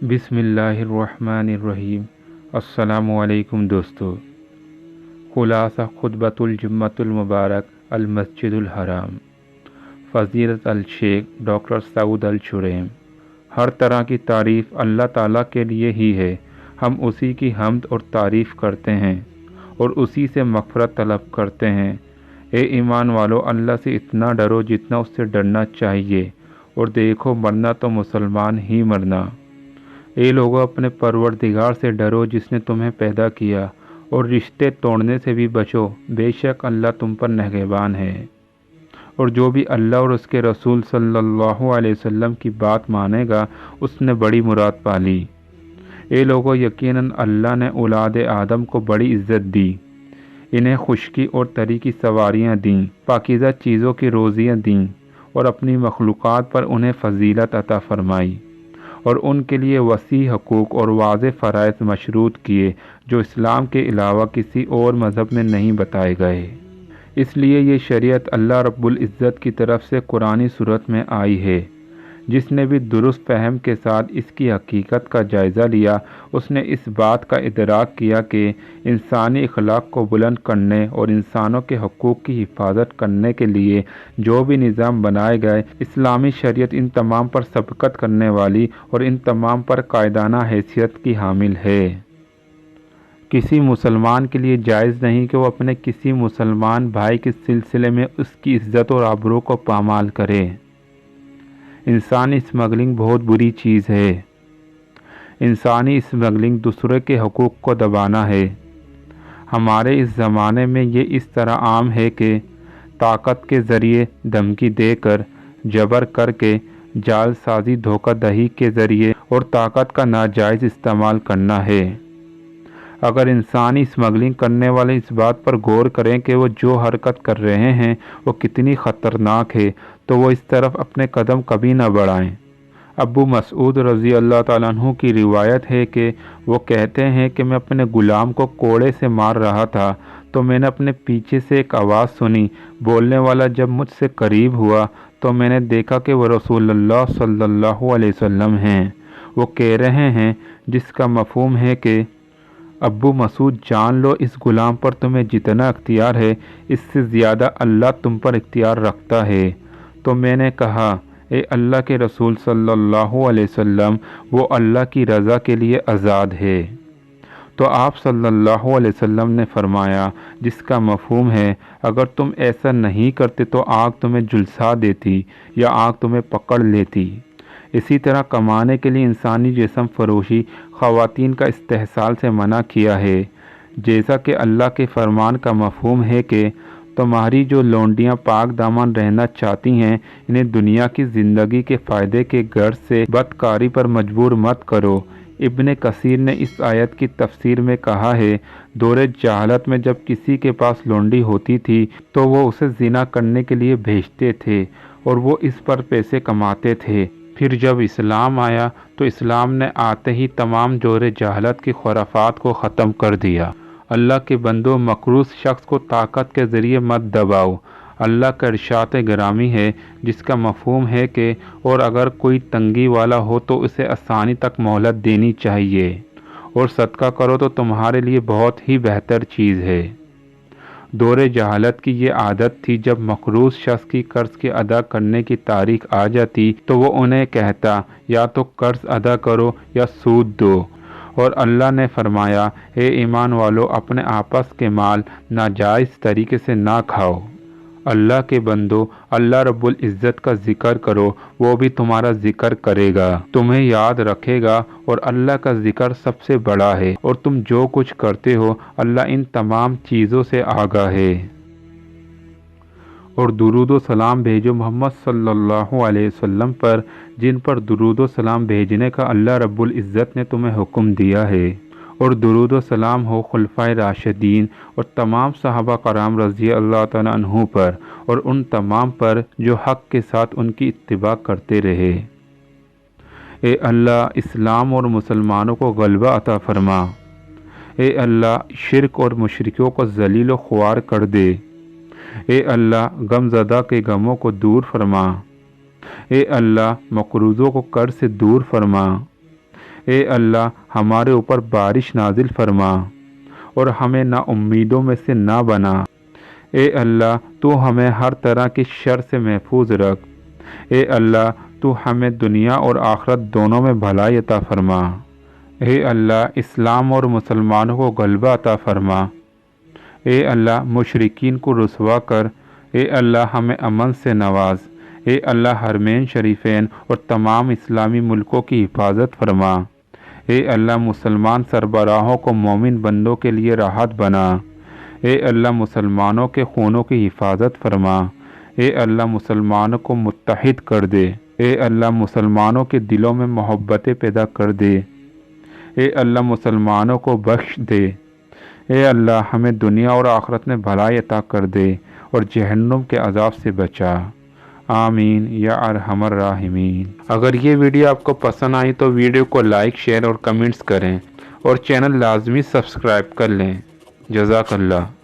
बिस्मिल्लाहिर्रहमानिर्रहीम। अस्सलामुअलैकुम दोस्तों। खुलासा खुतबतुल जुम्मतुल मुबारक अल मस्जिदुल हराम, फ़ज़ीलत अल शेख डॉक्टर सऊद अल शुरैम। हर तरह की तारीफ़ अल्लाह ताला के लिए ही है। हम उसी की हम्द और तारीफ़ करते हैं और उसी से मग़फ़िरत तलब करते हैं। ए ईमान वालो, अल्लाह से इतना डरो जितना उससे डरना चाहिए, और देखो मरना तो मुसलमान ही मरना। ए लोगों, अपने परवरदिगार से डरो जिसने तुम्हें पैदा किया, और रिश्ते तोड़ने से भी बचो, बेशक अल्लाह तुम पर निगहबान है। और जो भी अल्लाह और उसके रसूल सल्लल्लाहु अलैहि वसल्लम की बात मानेगा, उसने बड़ी मुराद पाली। ए लोगों, यकीनन अल्लाह ने औलाद आदम को बड़ी इज्जत दी। इन्हें खुशकी और तरी की सवारियाँ दीं, पाकीज़ा चीज़ों की रोज़ियाँ दीं, और अपनी मखलूक़ात पर उन्हें फ़जीलत अता फ़रमाई, और उनके लिए वसी हकूक़ और वाज़े फ़राइज़ मशरूत किए जो इस्लाम के अलावा किसी और मज़हब में नहीं बताए गए। इसलिए ये शरीयत अल्लाह रब्बुल इज़्ज़त की तरफ से कुरानी सूरत में आई है। जिसने भी दुरुस्त फ़हम के साथ इसकी हकीकत का जायज़ा लिया, उसने इस बात का इदराक किया कि इंसानी अखलाक को बुलंद करने और इंसानों के हकूक़ की हिफाजत करने के लिए जो भी निज़ाम बनाए गए, इस्लामी शरीयत इन तमाम पर सबकत करने वाली और इन तमाम पर कायदाना हैसियत की हामिल है। किसी मुसलमान के लिए जायज़ नहीं कि वो अपने किसी मुसलमान भाई के सिलसिले में उसकी इज़्ज़त और आबरू को पामाल करे। इंसानी स्मगलिंग बहुत बुरी चीज़ है। इंसानी स्मगलिंग दूसरे के हकूक़ को दबाना है। हमारे इस ज़माने में ये इस तरह आम है कि ताकत के ज़रिए, धमकी देकर, जबर करके, जालसाजी, धोखाधड़ी के ज़रिए और ताकत का नाजायज़ इस्तेमाल करना है। अगर इंसानी स्मगलिंग करने वाले इस बात पर गौर करें कि वो जो हरकत कर रहे हैं वो कितनी ख़तरनाक है, तो वो इस तरफ अपने कदम कभी न बढ़ाएं। अबू मसूद रज़ी अल्लाह ताला अन्हु की रिवायत है कि वो कहते हैं कि मैं अपने ग़ुलाम को कोड़े से मार रहा था, तो मैंने अपने पीछे से एक आवाज़ सुनी। बोलने वाला जब मुझसे करीब हुआ तो मैंने देखा कि वो रसूलुल्लाह सल्लल्लाहु अलैहि वसल्लम हैं। वो कह रहे हैं, जिसका मफ़हूम है कि अब्बू मसूद, जान लो इस ग़ुलाम पर तुम्हें जितना इख्तियार है, इससे ज़्यादा अल्लाह तुम पर इख्तियार रखता है। तो मैंने कहा, ए अल्लाह के रसूल सल्लल्लाहु अलैहि वसल्लम, वो अल्लाह की रज़ा के लिए आज़ाद है। तो आप सल्लल्लाहु अलैहि वसल्लम ने फरमाया, जिसका मफ़हूम है, अगर तुम ऐसा नहीं करते तो आग तुम्हें झुलसा देती या आग तुम्हें पकड़ लेती। इसी तरह कमाने के लिए इंसानी जिस्म फरोशी, ख़वातीन का इस्तेहसाल से मना किया है। जैसा कि अल्लाह के फरमान का मफ़हूम है कि तुम्हारी जो लौंडियाँ पाक दामन रहना चाहती हैं, इन्हें दुनिया की ज़िंदगी के फ़ायदे के गर्ज से बदकारी पर मजबूर मत करो। इब्ने कसीर ने इस आयत की तफसीर में कहा है, दौरे जहालत में जब किसी के पास लौंडी होती थी तो वो उसे ज़िना करने के लिए भेजते थे और वो इस पर पैसे कमाते थे। फिर जब इस्लाम आया तो इस्लाम ने आते ही तमाम जोरे जहालत की खुराफात को ख़त्म कर दिया। अल्लाह के बंदो, मकरूस शख्स को ताकत के ज़रिए मत दबाओ। अल्लाह का इरशाद गिरामी है, जिसका मफ़हूम है कि और अगर कोई तंगी वाला हो तो उसे आसानी तक मोहलत देनी चाहिए, और सदका करो तो तुम्हारे लिए बहुत ही बेहतर चीज़ है। दौरे जहालत की ये आदत थी, जब मकरूस शख्स की कर्ज़ के अदा करने की तारीख आ जाती तो वो उन्हें कहता, या तो कर्ज़ अदा करो या सूद दो। और अल्लाह ने फरमाया, हे ईमान वालो, अपने आपस के माल नाजायज़ तरीके से ना खाओ। अल्लाह के बंदो, अल्लाह रब्बुल इज़्ज़त का ज़िक्र करो, वो भी तुम्हारा ज़िक्र करेगा, तुम्हें याद रखेगा, और अल्लाह का ज़िक्र सबसे बड़ा है, और तुम जो कुछ करते हो अल्लाह इन तमाम चीज़ों से आगाह है। और दुरूद व सलाम भेजो मोहम्मद सल्लल्लाहु अलैहि वसल्लम पर, जिन पर दुरूद व सलाम भेजने का अल्लाह रब्बुल इज़्ज़त ने तुम्हें हुक्म दिया है। और दुरूद व सलाम हो खुलफ़ाए राशिदीन और तमाम सहाबा कराम रज़ी अल्लाह तआला अन्हु पर, और उन तमाम पर जो हक़ के साथ उनकी इत्तिबा करते रहे। ए अल्लाह, इस्लाम और मुसलमानों को गलबा अता फ़रमा। ए अल्लाह, शिर्क और मुशरिकों को ज़लील व ख्वार कर दे। ए अल्लाह, गमज़दा के गमों को दूर फरमा। ए अल्लाह, मकरूज़ों को कर्ज़ से दूर फरमा। اے اللہ ہمارے اوپر بارش نازل فرما اور ہمیں نا امیدوں میں سے نہ بنا۔ اے اللہ تو ہمیں ہر طرح کی شر سے محفوظ رکھ۔ اے اللہ تو ہمیں دنیا اور آخرت دونوں میں بھلائی عطا فرما۔ اے اللہ اسلام اور مسلمانوں کو غلبہ عطا فرما۔ اے اللہ مشرکین کو رسوا کر۔ اے اللہ ہمیں امن سے نواز۔ اے اللہ حرمین شریفین اور تمام اسلامی ملکوں کی حفاظت فرما۔ اے اللہ مسلمان سربراہوں کو مومن بندوں کے لیے راحت بنا۔ اے اللہ مسلمانوں کے خونوں کی حفاظت فرما۔ اے اللہ مسلمانوں کو متحد کر دے۔ اے اللہ مسلمانوں کے دلوں میں محبتیں پیدا کر دے۔ اے اللہ مسلمانوں کو بخش دے۔ اے اللہ ہمیں دنیا اور آخرت میں بھلائی عطا کر دے اور جہنم کے عذاب سے بچا۔ آمین یا ارحم الراحمین۔ اگر یہ ویڈیو آپ کو پسند آئی تو ویڈیو کو لائک، شیئر اور کمنٹس کریں اور چینل لازمی سبسکرائب کر لیں۔ جزاک اللہ۔